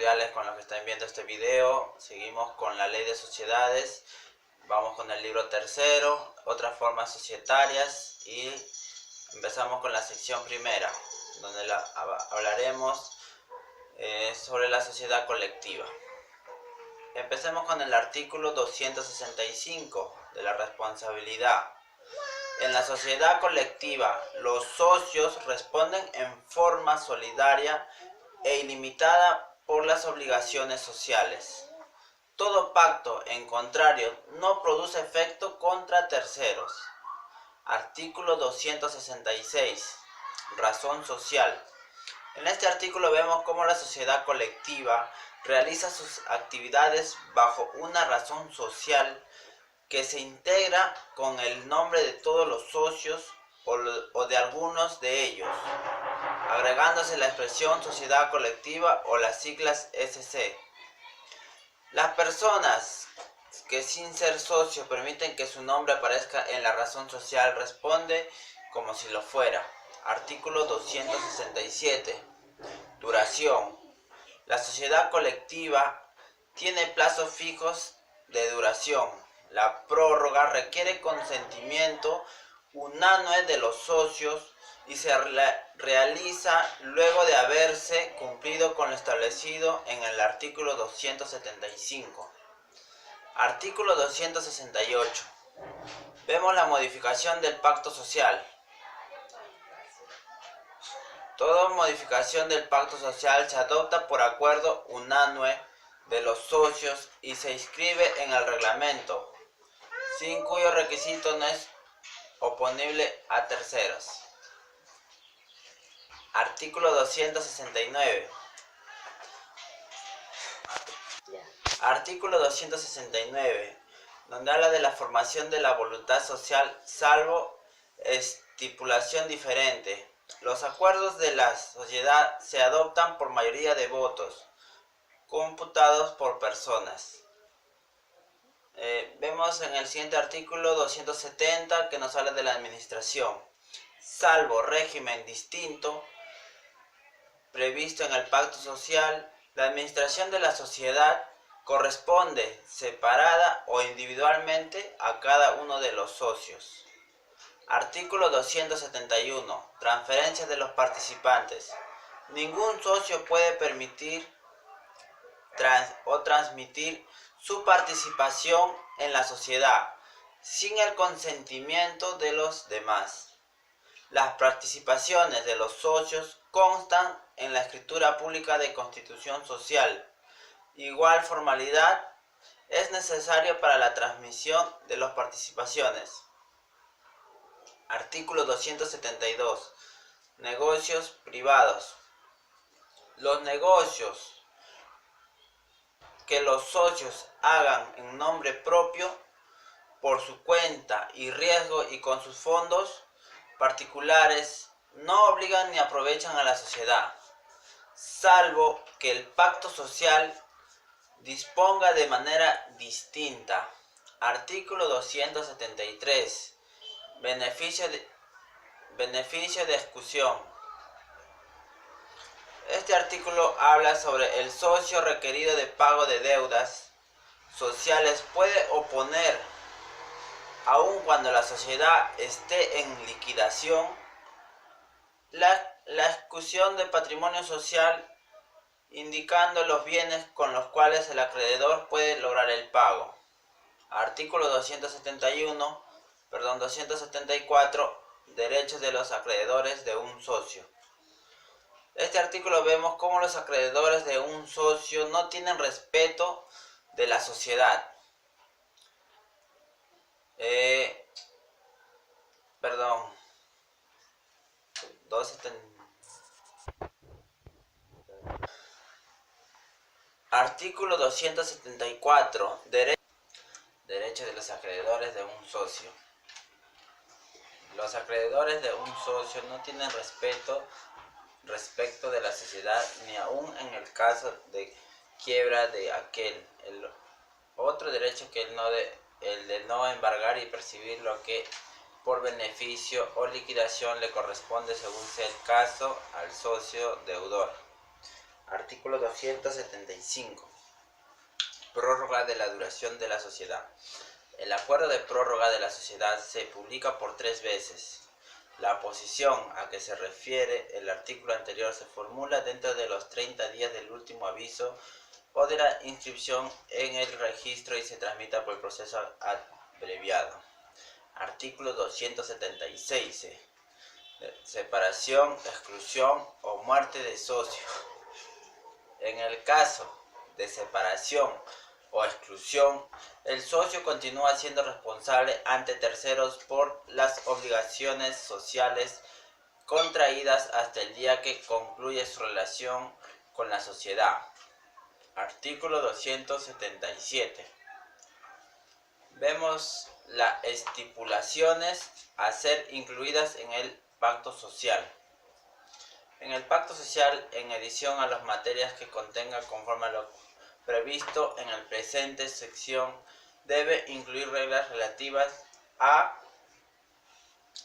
cordiales con los que están viendo este video. Seguimos con la ley de sociedades. Vamos con el libro tercero, otras formas societarias, y empezamos con la sección primera, donde hablaremos sobre la sociedad colectiva. Empecemos con el artículo 265 de la responsabilidad. En la sociedad colectiva, los socios responden en forma solidaria e ilimitada por las obligaciones sociales. Todo pacto, en contrario, no produce efecto contra terceros. Artículo 266. Razón social. En este artículo vemos cómo la sociedad colectiva realiza sus actividades bajo una razón social que se integra con el nombre de todos los socios o de algunos de ellos, agregándose la expresión sociedad colectiva o las siglas SC. Las personas que sin ser socio permiten que su nombre aparezca en la razón social responde como si lo fuera. Artículo 267. Duración. La sociedad colectiva tiene plazos fijos de duración. La prórroga requiere consentimiento unánime de los socios y se realiza luego de haberse cumplido con lo establecido en el artículo 275. Artículo 268. Vemos la modificación del pacto social. Toda modificación del pacto social se adopta por acuerdo unánime de los socios y se inscribe en el reglamento, sin cuyo requisito no es oponible a terceros. Artículo 269. Artículo 269, donde habla de la formación de la voluntad social, salvo estipulación diferente. Los acuerdos de la sociedad se adoptan por mayoría de votos, computados por personas. Vemos en el siguiente artículo 270 que nos habla de la administración. Salvo régimen distinto previsto en el pacto social, la administración de la sociedad corresponde separada o individualmente a cada uno de los socios. Artículo 271. Transferencia de los participantes. Ningún socio puede permitir o transmitir su participación en la sociedad sin el consentimiento de los demás. Las participaciones de los socios constan en la escritura pública de constitución social. Igual formalidad es necesaria para la transmisión de las participaciones. Artículo 272. Negocios privados. Los negocios que los socios hagan en nombre propio, por su cuenta y riesgo y con sus fondos particulares, no obligan ni aprovechan a la sociedad, salvo que el pacto social disponga de manera distinta. Artículo 273. Beneficio de exclusión. Este artículo habla sobre el socio requerido de pago de deudas sociales puede oponer, aun cuando la sociedad esté en liquidación, la exclusión de patrimonio social, indicando los bienes con los cuales el acreedor puede lograr el pago. Artículo 274. Derechos de los acreedores de un socio. Este artículo vemos cómo los acreedores de un socio no tienen respeto de la sociedad. Artículo 274. Derechos de los acreedores de un socio. Los acreedores de un socio no tienen respecto de la sociedad, ni aun en el caso de quiebra de aquel. El otro derecho que el de no embargar y percibir lo que por beneficio o liquidación le corresponde según sea el caso al socio deudor. Artículo 275. Prórroga de la duración de la sociedad. El acuerdo de prórroga de la sociedad se publica por 3 veces. La posición a que se refiere el artículo anterior se formula dentro de los 30 días del último aviso o de la inscripción en el registro y se tramita por el proceso abreviado. Artículo 276. Separación, exclusión o muerte de socio. En el caso de separación o exclusión, el socio continúa siendo responsable ante terceros por las obligaciones sociales contraídas hasta el día que concluye su relación con la sociedad. Artículo 277. Vemos las estipulaciones a ser incluidas en el pacto social. En el pacto social, en adición a las materias que contenga conforme a lo previsto en el presente sección, debe incluir reglas relativas a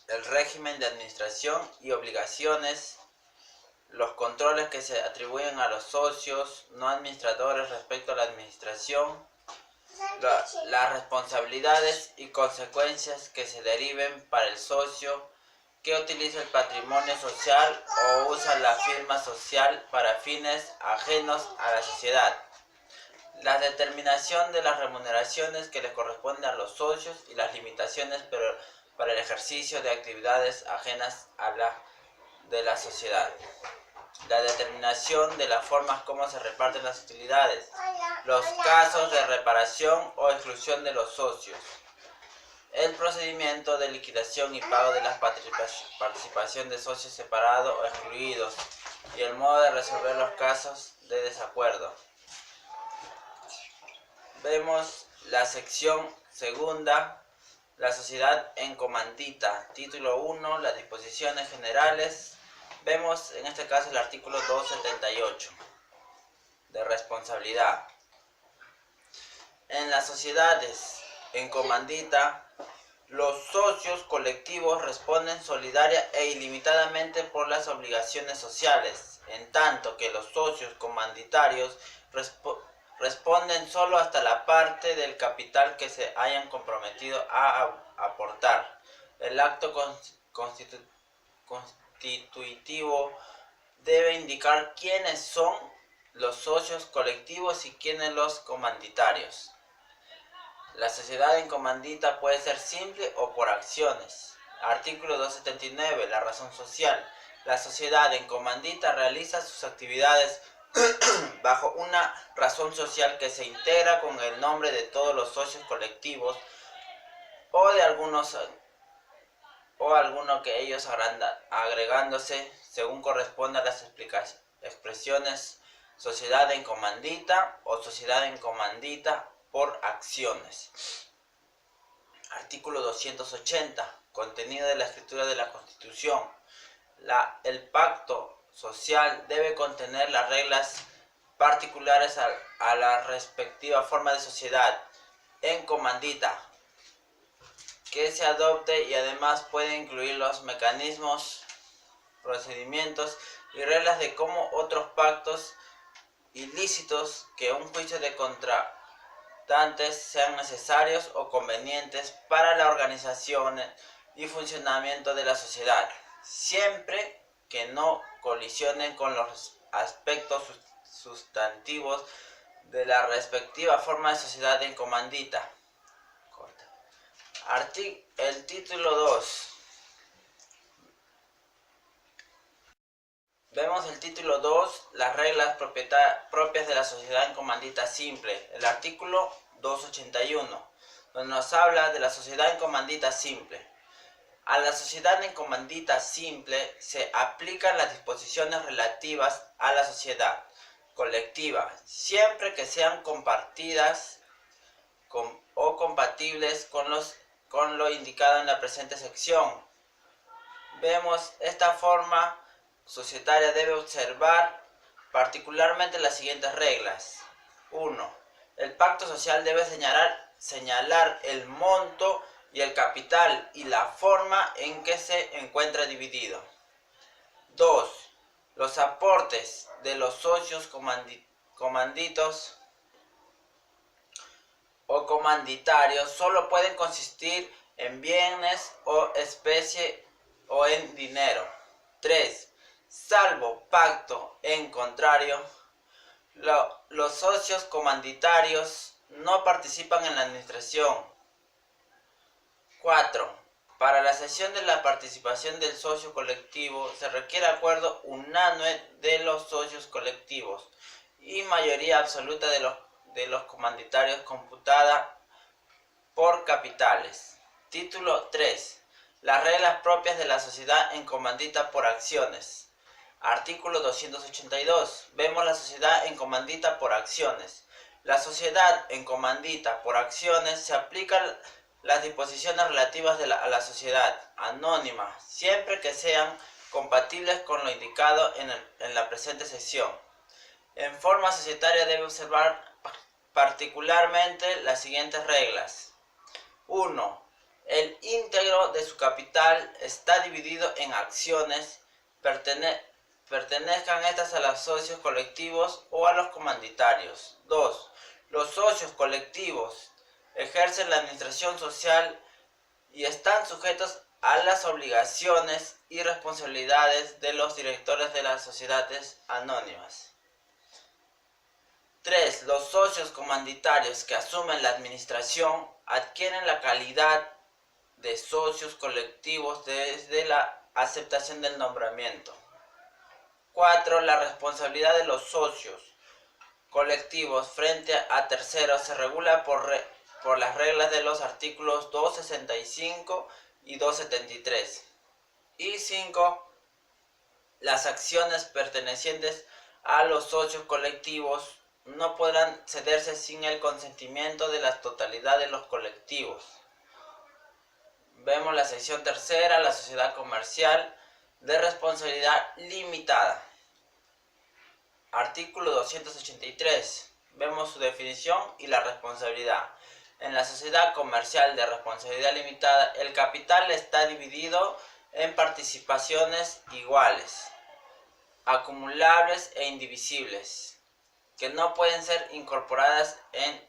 el régimen de administración y obligaciones, los controles que se atribuyen a los socios no administradores respecto a la administración, las responsabilidades y consecuencias que se deriven para el socio que utiliza el patrimonio social o usa la firma social para fines ajenos a la sociedad, la determinación de las remuneraciones que les corresponden a los socios y las limitaciones para el ejercicio de actividades ajenas a la sociedad, la determinación de las formas como se reparten las utilidades, los casos de reparación o exclusión de los socios, el procedimiento de liquidación y pago de la participación de socios separados o excluidos y el modo de resolver los casos de desacuerdo. Vemos la sección segunda, la sociedad en comandita, título 1, las disposiciones generales. Vemos en este caso el artículo 278 de responsabilidad. En las sociedades en comandita, los socios colectivos responden solidaria e ilimitadamente por las obligaciones sociales, en tanto que los socios comanditarios responden solo hasta la parte del capital que se hayan comprometido a aportar. El acto constitutivo debe indicar quiénes son los socios colectivos y quiénes los comanditarios. La sociedad en comandita puede ser simple o por acciones. Artículo 279. La razón social. La sociedad en comandita realiza sus actividades bajo una razón social que se integra con el nombre de todos los socios colectivos o de alguno que ellos agregándose según corresponda a las expresiones sociedad en comandita o sociedad en comandita por acciones. Artículo 280. Contenido de la escritura de la Constitución. El pacto social debe contener las reglas particulares a la respectiva forma de sociedad en comandita que se adopte y además puede incluir los mecanismos, procedimientos y reglas de cómo otros pactos ilícitos que un juicio de contratantes sean necesarios o convenientes para la organización y funcionamiento de la sociedad, siempre que no colisionen con los aspectos sustantivos de la respectiva forma de sociedad en comandita. El título 2. Vemos el título 2, las reglas propias de la sociedad en comandita simple. El artículo 281, donde nos habla de la sociedad en comandita simple. A la sociedad en comandita simple se aplican las disposiciones relativas a la sociedad colectiva, siempre que sean compartidas o compatibles con lo indicado en la presente sección. Vemos esta forma societaria debe observar particularmente las siguientes reglas. 1. El pacto social debe señalar el monto y el capital y la forma en que se encuentra dividido. 2. Los aportes de los socios comanditos o comanditarios solo pueden consistir en bienes o especie o en dinero. 3. Salvo pacto en contrario, los socios comanditarios no participan en la administración. 4. Para la cesión de la participación del socio colectivo se requiere acuerdo unánime de los socios colectivos y mayoría absoluta de los comanditarios computada por capitales. Título 3. Las reglas propias de la sociedad en comandita por acciones. Artículo 282. Vemos la sociedad en comandita por acciones. La sociedad en comandita por acciones se aplican las disposiciones relativas a la sociedad anónima, siempre que sean compatibles con lo indicado en la presente sección. En forma societaria debe observar particularmente las siguientes reglas. 1. El íntegro de su capital está dividido en acciones, pertenezcan estas a los socios colectivos o a los comanditarios. 2. Los socios colectivos ejercen la administración social y están sujetos a las obligaciones y responsabilidades de los directores de las sociedades anónimas. 3. Los socios comanditarios que asumen la administración adquieren la calidad de socios colectivos desde la aceptación del nombramiento. 4. La responsabilidad de los socios colectivos frente a terceros se regula por las reglas de los artículos 265 y 273. Y 5. Las acciones pertenecientes a los socios colectivos no podrán cederse sin el consentimiento de la totalidad de los colectivos. Vemos la sección tercera, la sociedad comercial de responsabilidad limitada. Artículo 283. Vemos su definición y la responsabilidad. En la sociedad comercial de responsabilidad limitada, el capital está dividido en participaciones iguales, acumulables e indivisibles, que no pueden ser incorporadas en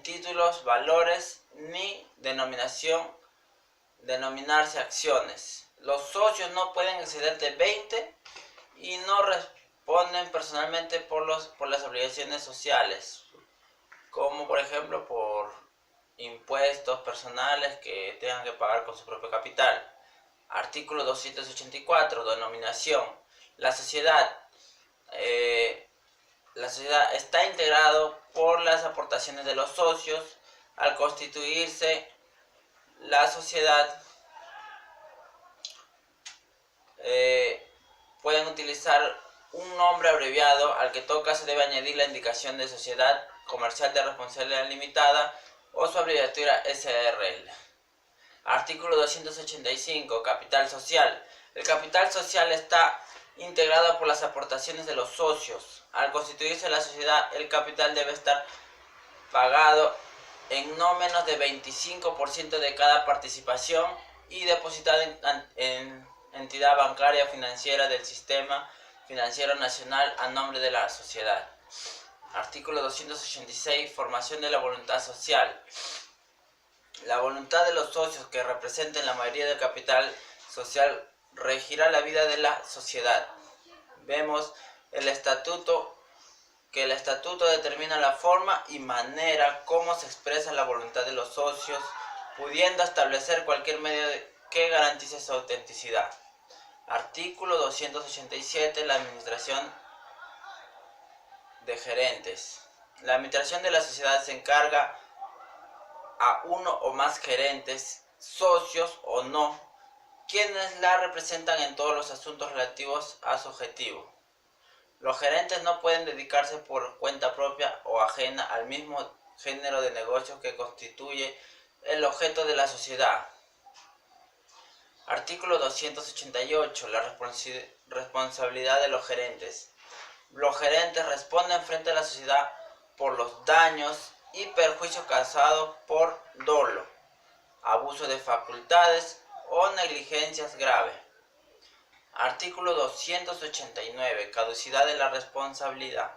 títulos, valores ni denominarse acciones. Los socios no pueden exceder de 20 y no responden personalmente por las obligaciones sociales, como por ejemplo por impuestos personales que tengan que pagar con su propio capital. Artículo 284, denominación. La sociedad está integrado por las aportaciones de los socios. Al constituirse la sociedad, pueden utilizar un nombre abreviado al que toca se debe añadir la indicación de Sociedad Comercial de Responsabilidad Limitada o su abreviatura SRL. Artículo 285. Capital social. El capital social está integrado por las aportaciones de los socios. Al constituirse la sociedad, el capital debe estar pagado en no menos de 25% de cada participación y depositado en entidad bancaria o financiera del sistema financiero nacional a nombre de la sociedad. Artículo 286. Formación de la voluntad social. La voluntad de los socios que representen la mayoría del capital social regirá la vida de la sociedad. Vemos que el estatuto determina la forma y manera como se expresa la voluntad de los socios, pudiendo establecer cualquier medio que garantice su autenticidad. Artículo 287. La administración de gerentes. La administración de la sociedad se encarga a uno o más gerentes, socios o no, quienes la representan en todos los asuntos relativos a su objetivo. Los gerentes no pueden dedicarse por cuenta propia o ajena al mismo género de negocios que constituye el objeto de la sociedad. Artículo 288. La responsabilidad de los gerentes. Los gerentes responden frente a la sociedad por los daños y perjuicios causados por dolo, abuso de facultades o negligencias graves. Artículo 289. Caducidad de la responsabilidad.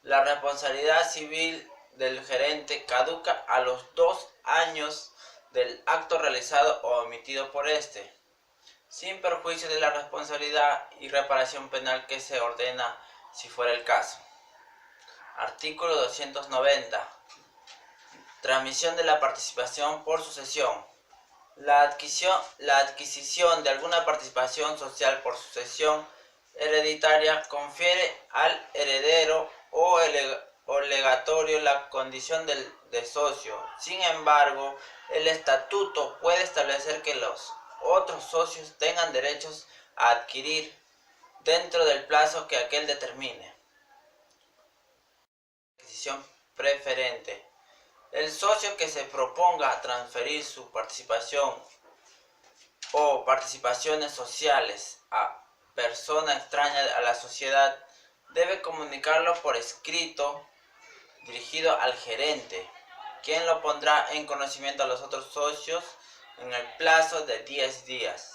La responsabilidad civil del gerente caduca a los 2 años del acto realizado o omitido por éste, sin perjuicio de la responsabilidad y reparación penal que se ordena si fuera el caso. Artículo 290. Transmisión de la participación por sucesión. La adquisición de alguna participación social por sucesión hereditaria confiere al heredero o legatorio la condición de socio. Sin embargo, el estatuto puede establecer que los otros socios tengan derechos a adquirir dentro del plazo que aquel determine. Adquisición preferente. El socio que se proponga transferir su participación o participaciones sociales a persona extraña a la sociedad debe comunicarlo por escrito dirigido al gerente, quien lo pondrá en conocimiento a los otros socios en el plazo de 10 días.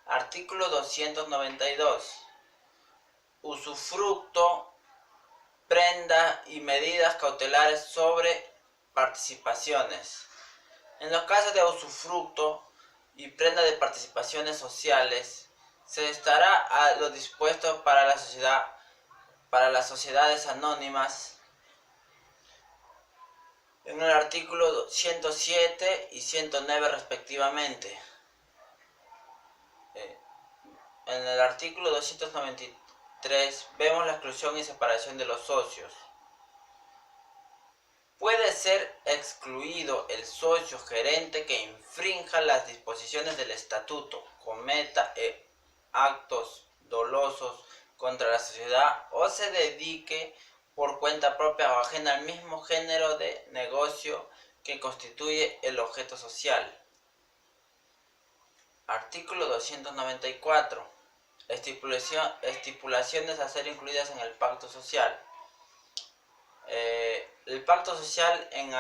Artículo 292. Usufructo, prenda y medidas cautelares sobre participaciones. En los casos de usufructo y prenda de participaciones sociales, se estará a lo dispuesto para las sociedades anónimas en el artículo 107 y 109 respectivamente. En el artículo 293 vemos la exclusión y separación de los socios. Puede ser excluido el socio gerente que infrinja las disposiciones del estatuto, cometa actos dolosos contra la sociedad o se dedique por cuenta propia o ajena al mismo género de negocio que constituye el objeto social. Artículo 294. Estipulaciones a ser incluidas en el pacto social. El pacto social, en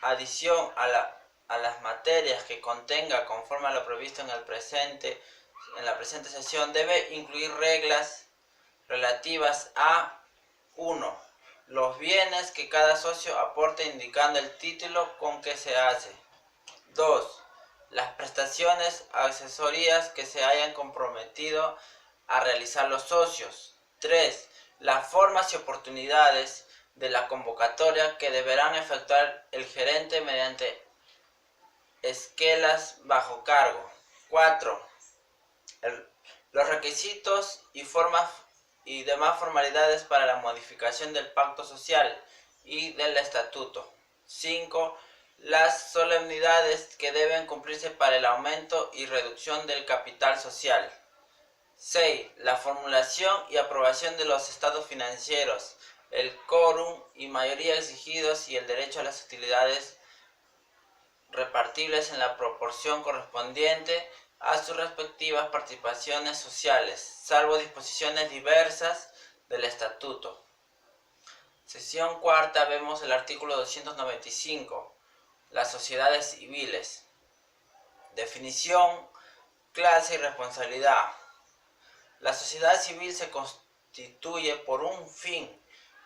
adición a las materias que contenga conforme a lo previsto en la presente sesión, debe incluir reglas relativas a 1. Los bienes que cada socio aporte indicando el título con que se hace. 2. Las prestaciones, asesorías que se hayan comprometido a realizar los socios. 3. Las formas y oportunidades de la convocatoria que deberán efectuar el gerente mediante esquelas bajo cargo. 4. Los requisitos y formas y demás formalidades para la modificación del pacto social y del estatuto. 5. Las solemnidades que deben cumplirse para el aumento y reducción del capital social. 6. La formulación y aprobación de los estados financieros, el quórum y mayoría exigidos y el derecho a las utilidades repartibles en la proporción correspondiente a sus respectivas participaciones sociales, salvo disposiciones diversas del estatuto. Sección cuarta, vemos el artículo 295, las sociedades civiles. Definición, clase y responsabilidad. La sociedad civil se constituye por un fin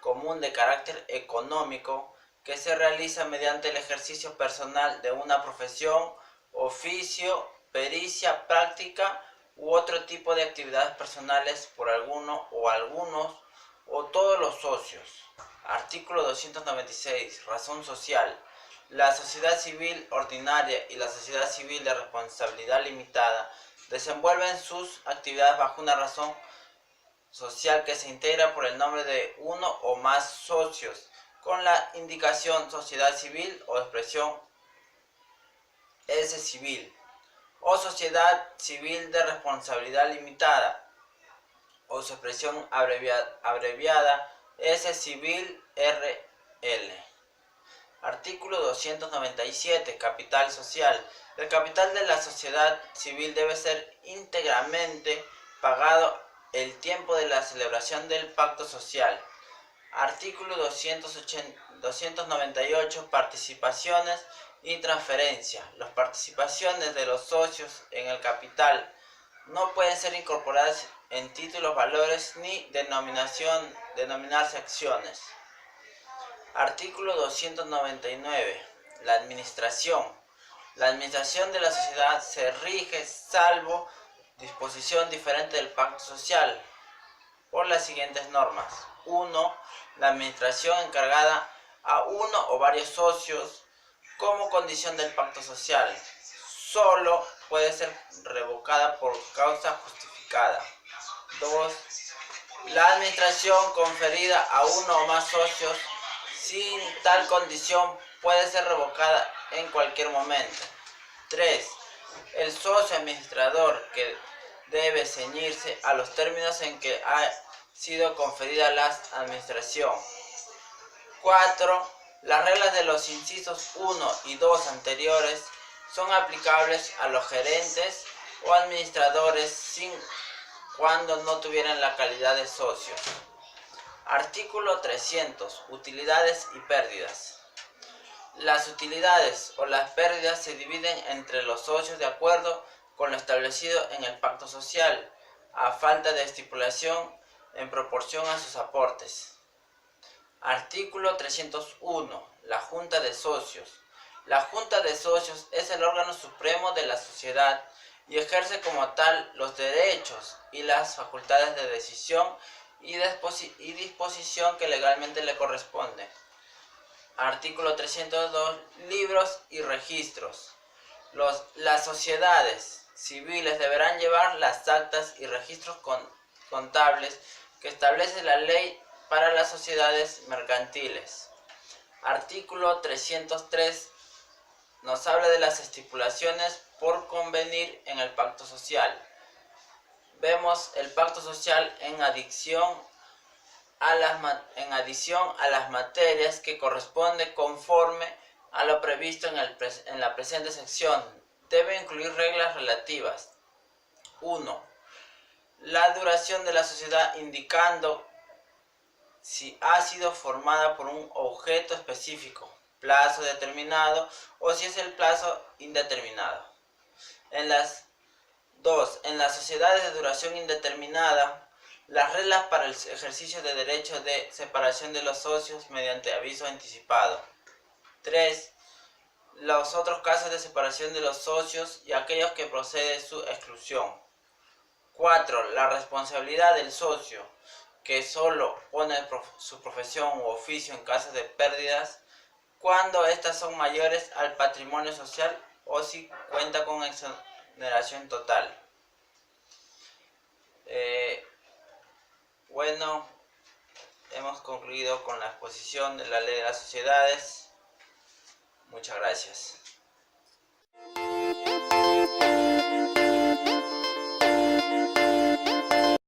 común de carácter económico que se realiza mediante el ejercicio personal de una profesión, oficio, pericia, práctica u otro tipo de actividades personales por alguno o algunos o todos los socios. Artículo 296. Razón social. La sociedad civil ordinaria y la sociedad civil de responsabilidad limitada desenvuelven sus actividades bajo una razón social que se integra por el nombre de uno o más socios, con la indicación sociedad civil o expresión S civil, o sociedad civil de responsabilidad limitada, o su expresión abreviada S civil RL. Artículo 297. Capital social. El capital de la sociedad civil debe ser íntegramente pagado el tiempo de la celebración del pacto social. Artículo 298. Participaciones y transferencia. Las participaciones de los socios en el capital no pueden ser incorporadas en títulos, valores ni denominarse acciones. Artículo 299. La administración. La administración de la sociedad se rige, salvo disposición diferente del pacto social, por las siguientes normas. 1. La administración encargada a uno o varios socios como condición del pacto social solo puede ser revocada por causa justificada. 2. La administración conferida a uno o más socios sin tal condición puede ser revocada en cualquier momento. 3. El socio administrador que debe ceñirse a los términos en que ha sido conferida la administración. 4. Las reglas de los incisos 1 y 2 anteriores son aplicables a los gerentes o administradores cuando no tuvieran la calidad de socios. Artículo 300. Utilidades y pérdidas. Las utilidades o las pérdidas se dividen entre los socios de acuerdo con lo establecido en el pacto social, a falta de estipulación en proporción a sus aportes. Artículo 301. La Junta de Socios. La Junta de Socios es el órgano supremo de la sociedad y ejerce como tal los derechos y las facultades de decisión y disposición que legalmente le corresponde. Artículo 302. Libros y registros. Las sociedades civiles deberán llevar las actas y registros contables que establece la ley para las sociedades mercantiles. Artículo 303. Nos habla de las estipulaciones por convenir en el pacto social. Vemos el pacto social en adición a las materias que corresponde conforme a lo previsto en la presente sección. Debe incluir reglas relativas. 1. La duración de la sociedad, indicando si ha sido formada por un objeto específico, plazo determinado o si es el plazo indeterminado. 2. En las sociedades de duración indeterminada, las reglas para el ejercicio de derecho de separación de los socios mediante aviso anticipado. 3. Los otros casos de separación de los socios y aquellos que procede su exclusión. 4. La responsabilidad del socio, que solo pone su profesión u oficio en caso de pérdidas cuando éstas son mayores al patrimonio social o si cuenta con exoneración total. Bueno, hemos concluido con la exposición de la Ley de las Sociedades. Muchas gracias.